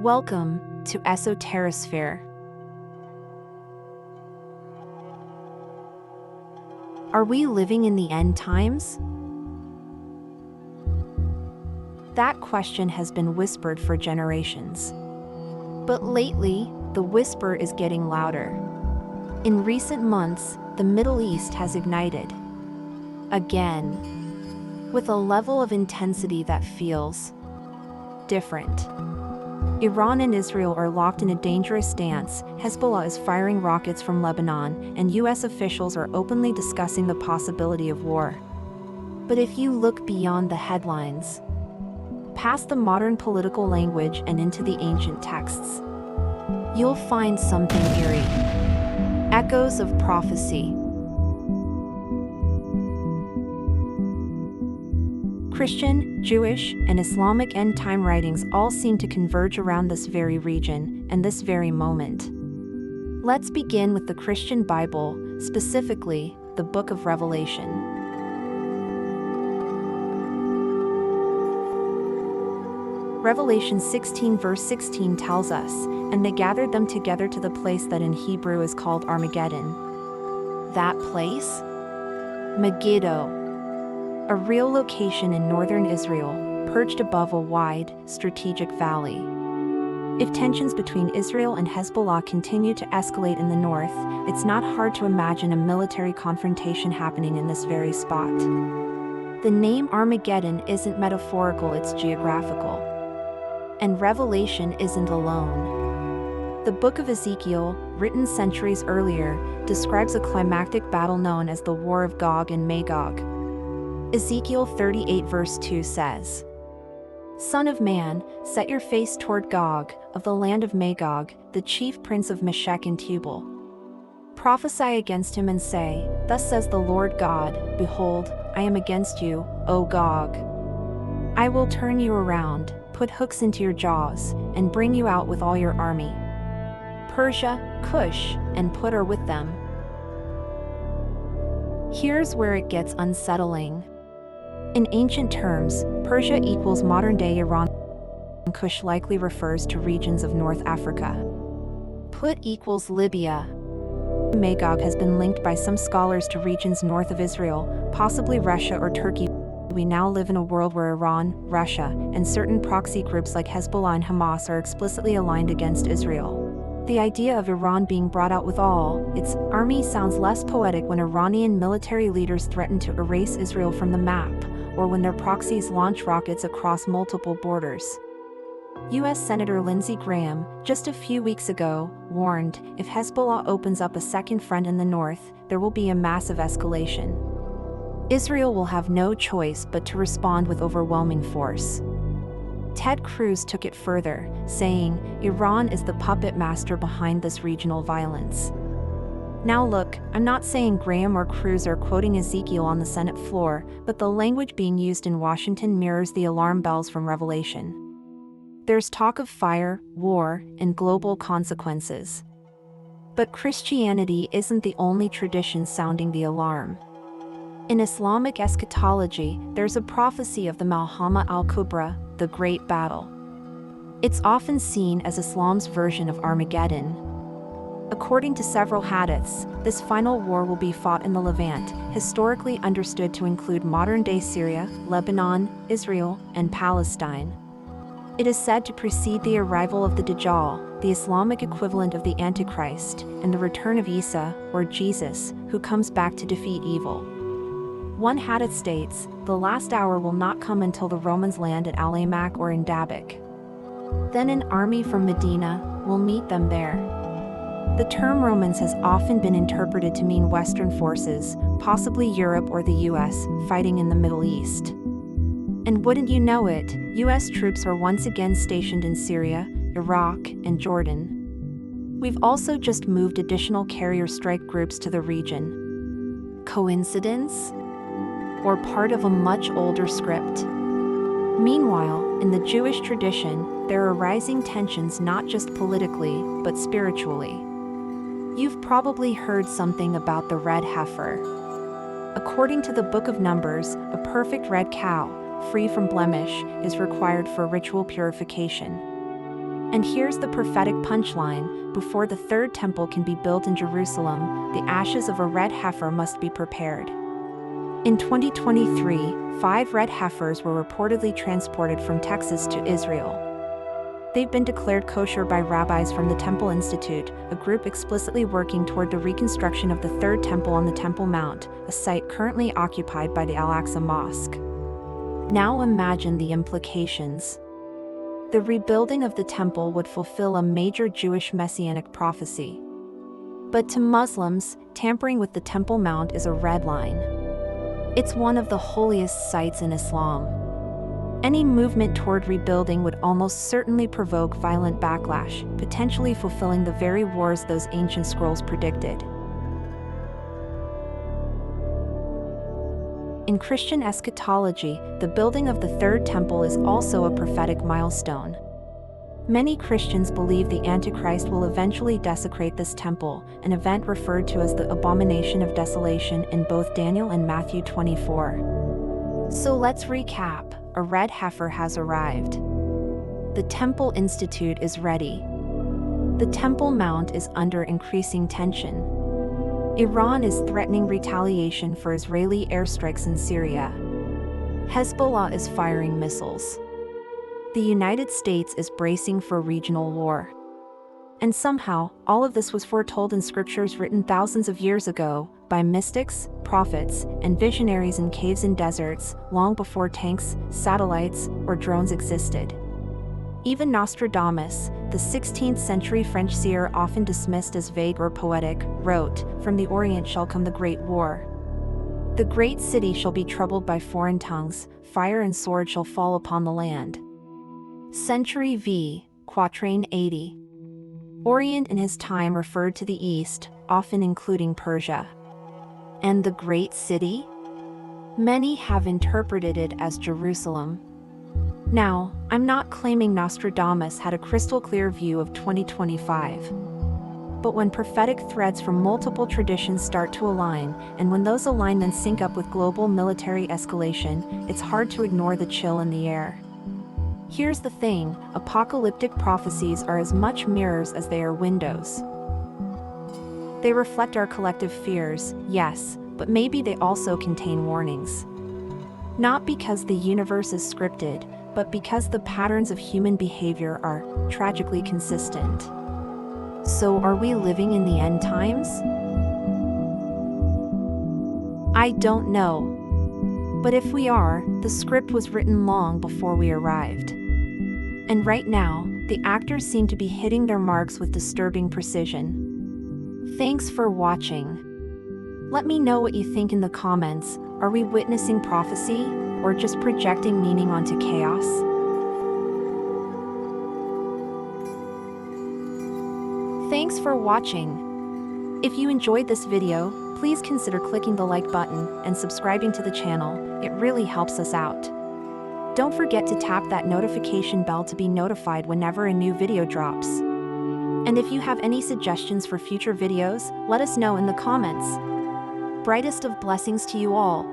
Welcome to Esoterisphere. Are we living in the end times? That question has been whispered for generations. But lately, the whisper is getting louder. In recent months, the Middle East has ignited. Again. With a level of intensity that feels different. Iran and Israel are locked in a dangerous stance, Hezbollah is firing rockets from Lebanon, and US officials are openly discussing the possibility of war. But if you look beyond the headlines, past the modern political language and into the ancient texts, you'll find something eerie. Echoes of prophecy. Christian, Jewish, and Islamic end-time writings all seem to converge around this very region and this very moment. Let's begin with the Christian Bible, specifically, the Book of Revelation. Revelation 16 verse 16 tells us, "And they gathered them together to the place that in Hebrew is called Armageddon." That place? Megiddo. A real location in northern Israel, perched above a wide, strategic valley. If tensions between Israel and Hezbollah continue to escalate in the north, it's not hard to imagine a military confrontation happening in this very spot. The name Armageddon isn't metaphorical, it's geographical. And Revelation isn't alone. The book of Ezekiel, written centuries earlier, describes a climactic battle known as the War of Gog and Magog. Ezekiel 38 verse 2 says, "Son of man, set your face toward Gog, of the land of Magog, the chief prince of Meshech and Tubal. Prophesy against him and say, Thus says the Lord God, Behold, I am against you, O Gog. I will turn you around, put hooks into your jaws, and bring you out with all your army. Persia, Cush, and Put are with them." Here's where it gets unsettling. In ancient terms, Persia equals modern-day Iran. Cush likely refers to regions of North Africa. Put equals Libya. Magog has been linked by some scholars to regions north of Israel, possibly Russia or Turkey. We now live in a world where Iran, Russia, and certain proxy groups like Hezbollah and Hamas are explicitly aligned against Israel. The idea of Iran being brought out with all its army sounds less poetic when Iranian military leaders threaten to erase Israel from the map, or when their proxies launch rockets across multiple borders. U.S. Senator Lindsey just a few weeks ago, warned, if Hezbollah opens up a second front in the north, there will be a massive escalation. Israel will have no choice but to respond with overwhelming force. Ted Cruz took it further, saying, "Iran is the puppet master behind this regional violence." Now look, I'm not saying Graham or Cruz are quoting Ezekiel on the Senate floor, but the language being used in Washington mirrors the alarm bells from Revelation. There's talk of fire, war, and global consequences. But Christianity isn't the only tradition sounding the alarm. In Islamic eschatology, there's a prophecy of the Malhama al-Kubra, the Great Battle. It's often seen as Islam's version of Armageddon. According to several hadiths, this final war will be fought in the Levant, historically understood to include modern-day Syria, Lebanon, Israel, and Palestine. It is said to precede the arrival of the Dajjal, the Islamic equivalent of the Antichrist, and the return of Isa, or Jesus, who comes back to defeat evil. One hadith states, "The last hour will not come until the Romans land at Al-Amaq or in Dabiq. Then an army from Medina will meet them there." The term Romans has often been interpreted to mean Western forces, possibly Europe or the US, fighting in the Middle East. And wouldn't you know it, US troops are once again stationed in Syria, Iraq, and Jordan. We've also just moved additional carrier strike groups to the region. Coincidence? Or part of a much older script? Meanwhile, in the Jewish tradition, there are rising tensions not just politically, but spiritually. You've probably heard something about the red heifer. According to the Book of Numbers, a perfect red cow, free from blemish, is required for ritual purification. And here's the prophetic punchline: before the third temple can be built in Jerusalem, the ashes of a red heifer must be prepared. In 2023, 5 red heifers were reportedly transported from Texas to Israel. They've been declared kosher by rabbis from the Temple Institute, a group explicitly working toward the reconstruction of the third temple on the Temple Mount, a site currently occupied by the Al-Aqsa Mosque. Now imagine the implications. The rebuilding of the temple would fulfill a major Jewish messianic prophecy. But to Muslims, tampering with the Temple Mount is a red line. It's one of the holiest sites in Islam. Any movement toward rebuilding would almost certainly provoke violent backlash, potentially fulfilling the very wars those ancient scrolls predicted. In Christian eschatology, the building of the third temple is also a prophetic milestone. Many Christians believe the Antichrist will eventually desecrate this temple, an event referred to as the abomination of desolation in both Daniel and Matthew 24. So let's recap. A red heifer has arrived. The Temple Institute is ready. The Temple Mount is under increasing tension. Iran is threatening retaliation for Israeli airstrikes in Syria. Hezbollah is firing missiles. The United States is bracing for regional war. And somehow, all of this was foretold in scriptures written thousands of years ago, by mystics, prophets, and visionaries in caves and deserts, long before tanks, satellites, or drones existed. Even Nostradamus, the 16th century French seer often dismissed as vague or poetic, wrote, "From the Orient shall come the great war. The great city shall be troubled by foreign tongues, fire and sword shall fall upon the land." Century v. Quatrain 80. Orient in his time referred to the East, often including Persia. And the great city? Many have interpreted it as Jerusalem. Now, I'm not claiming Nostradamus had a crystal-clear view of 2025. But when prophetic threads from multiple traditions start to align, and when those alignments sync up with global military escalation, it's hard to ignore the chill in the air. Here's the thing: apocalyptic prophecies are as much mirrors as they are windows. They reflect our collective fears, yes, but maybe they also contain warnings. Not because the universe is scripted, but because the patterns of human behavior are tragically consistent. So are we living in the end times? I don't know. But if we are, the script was written long before we arrived. And right now, the actors seem to be hitting their marks with disturbing precision. Thanks for watching. Let me know what you think in the comments. Are we witnessing prophecy, or just projecting meaning onto chaos? Thanks for watching. If you enjoyed this video, please consider clicking the like button and subscribing to the channel. It really helps us out. Don't forget to tap that notification bell to be notified whenever a new video drops. And if you have any suggestions for future videos, let us know in the comments. Brightest of blessings to you all.